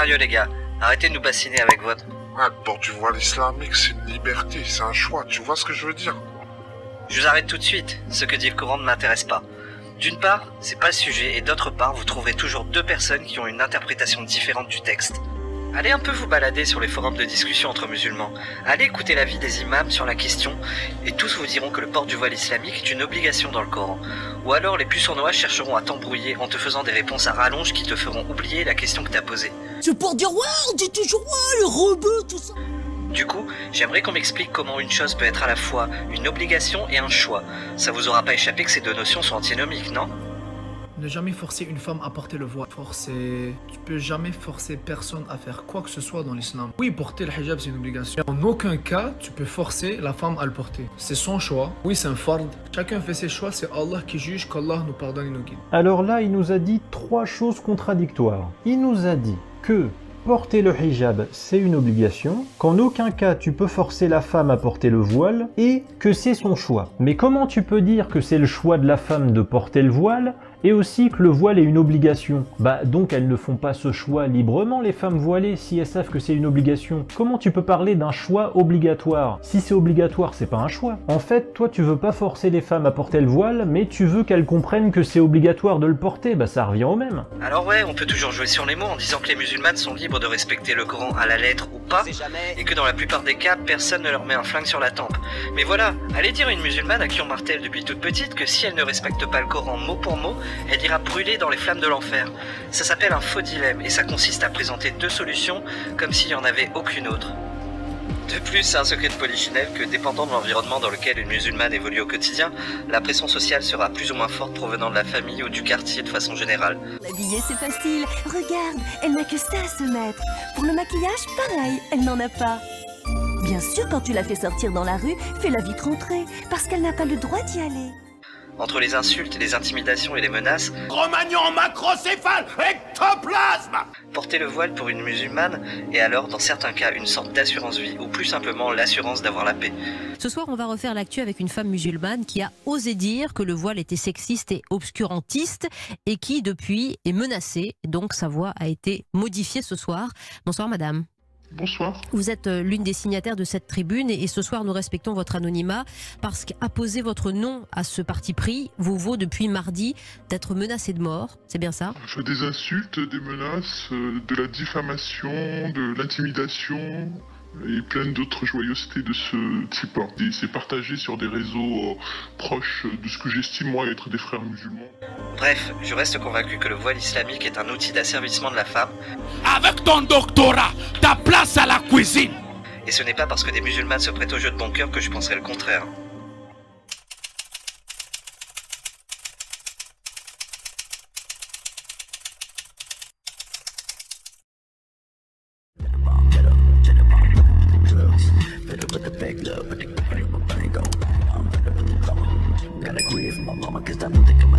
Sérieux les gars, arrêtez de nous bassiner avec votre... Ah, le port du voile islamique, c'est une liberté, c'est un choix, tu vois ce que je veux dire? Je vous arrête tout de suite, ce que dit le Coran ne m'intéresse pas. D'une part, c'est pas le sujet, et d'autre part, vous trouverez toujours deux personnes qui ont une interprétation différente du texte. Allez un peu vous balader sur les forums de discussion entre musulmans. Allez écouter l'avis des imams sur la question, et tous vous diront que le port du voile islamique est une obligation dans le Coran. Ou alors les plus sournois chercheront à t'embrouiller en te faisant des réponses à rallonge qui te feront oublier la question que t'as posée. C'est pour dire ouais, on dit toujours ouais, le rebeu, tout ça. Du coup, j'aimerais qu'on m'explique comment une chose peut être à la fois une obligation et un choix. Ça vous aura pas échappé que ces deux notions sont antinomiques, non? Ne jamais forcer une femme à porter le voile. Tu peux jamais forcer personne à faire quoi que ce soit dans l'islam. Oui, porter le hijab c'est une obligation. En aucun cas, tu peux forcer la femme à le porter. C'est son choix. Oui, c'est un fard. Chacun fait ses choix, c'est Allah qui juge, qu'Allah nous pardonne et nous guide. Alors là, il nous a dit trois choses contradictoires. Il nous a dit que porter le hijab, c'est une obligation, qu'en aucun cas tu peux forcer la femme à porter le voile, et que c'est son choix. Mais comment tu peux dire que c'est le choix de la femme de porter le voile, et aussi que le voile est une obligation? Bah donc elles ne font pas ce choix librement, les femmes voilées, si elles savent que c'est une obligation. Comment tu peux parler d'un choix obligatoire? Si c'est obligatoire, c'est pas un choix. En fait, toi tu veux pas forcer les femmes à porter le voile, mais tu veux qu'elles comprennent que c'est obligatoire de le porter, bah ça revient au même. Alors ouais, on peut toujours jouer sur les mots en disant que les musulmanes sont libres de respecter le Coran à la lettre ou pas, et que dans la plupart des cas, personne ne leur met un flingue sur la tempe. Mais voilà, allez dire à une musulmane à qui on martèle depuis toute petite que si elle ne respecte pas le Coran mot pour mot, elle ira brûler dans les flammes de l'enfer. Ça s'appelle un faux dilemme, et ça consiste à présenter deux solutions comme s'il n'y en avait aucune autre. De plus, c'est un secret de polichinelle que, dépendant de l'environnement dans lequel une musulmane évolue au quotidien, la pression sociale sera plus ou moins forte provenant de la famille ou du quartier de façon générale. L'habiller c'est facile, regarde, elle n'a que ça à se mettre. Pour le maquillage, pareil, elle n'en a pas. Bien sûr, quand tu la fais sortir dans la rue, fais-la vite rentrer, parce qu'elle n'a pas le droit d'y aller. Entre les insultes, les intimidations et les menaces, Cro-Magnon, macrocéphale, ectoplasme. porter le voile pour une musulmane est alors dans certains cas une sorte d'assurance vie, ou plus simplement l'assurance d'avoir la paix. Ce soir, on va refaire l'actu avec une femme musulmane qui a osé dire que le voile était sexiste et obscurantiste et qui, depuis, est menacée. Donc, sa voix a été modifiée ce soir. Bonsoir, madame. Bonsoir. Vous êtes l'une des signataires de cette tribune et ce soir, nous respectons votre anonymat parce qu'apposer votre nom à ce parti pris vous vaut depuis mardi d'être menacé de mort. C'est bien ça? Des insultes, des menaces, de la diffamation, de l'intimidation et plein d'autres joyeusetés de ce type. Et c'est partagé sur des réseaux proches de ce que j'estime moi être des frères musulmans. Bref, je reste convaincu que le voile islamique est un outil d'asservissement de la femme. Avec ton doctorat, ta place à la cuisine. Et ce n'est pas parce que des musulmanes se prêtent au jeu de bon cœur que je penserais le contraire. Gotta grieve my mama, cause I know they come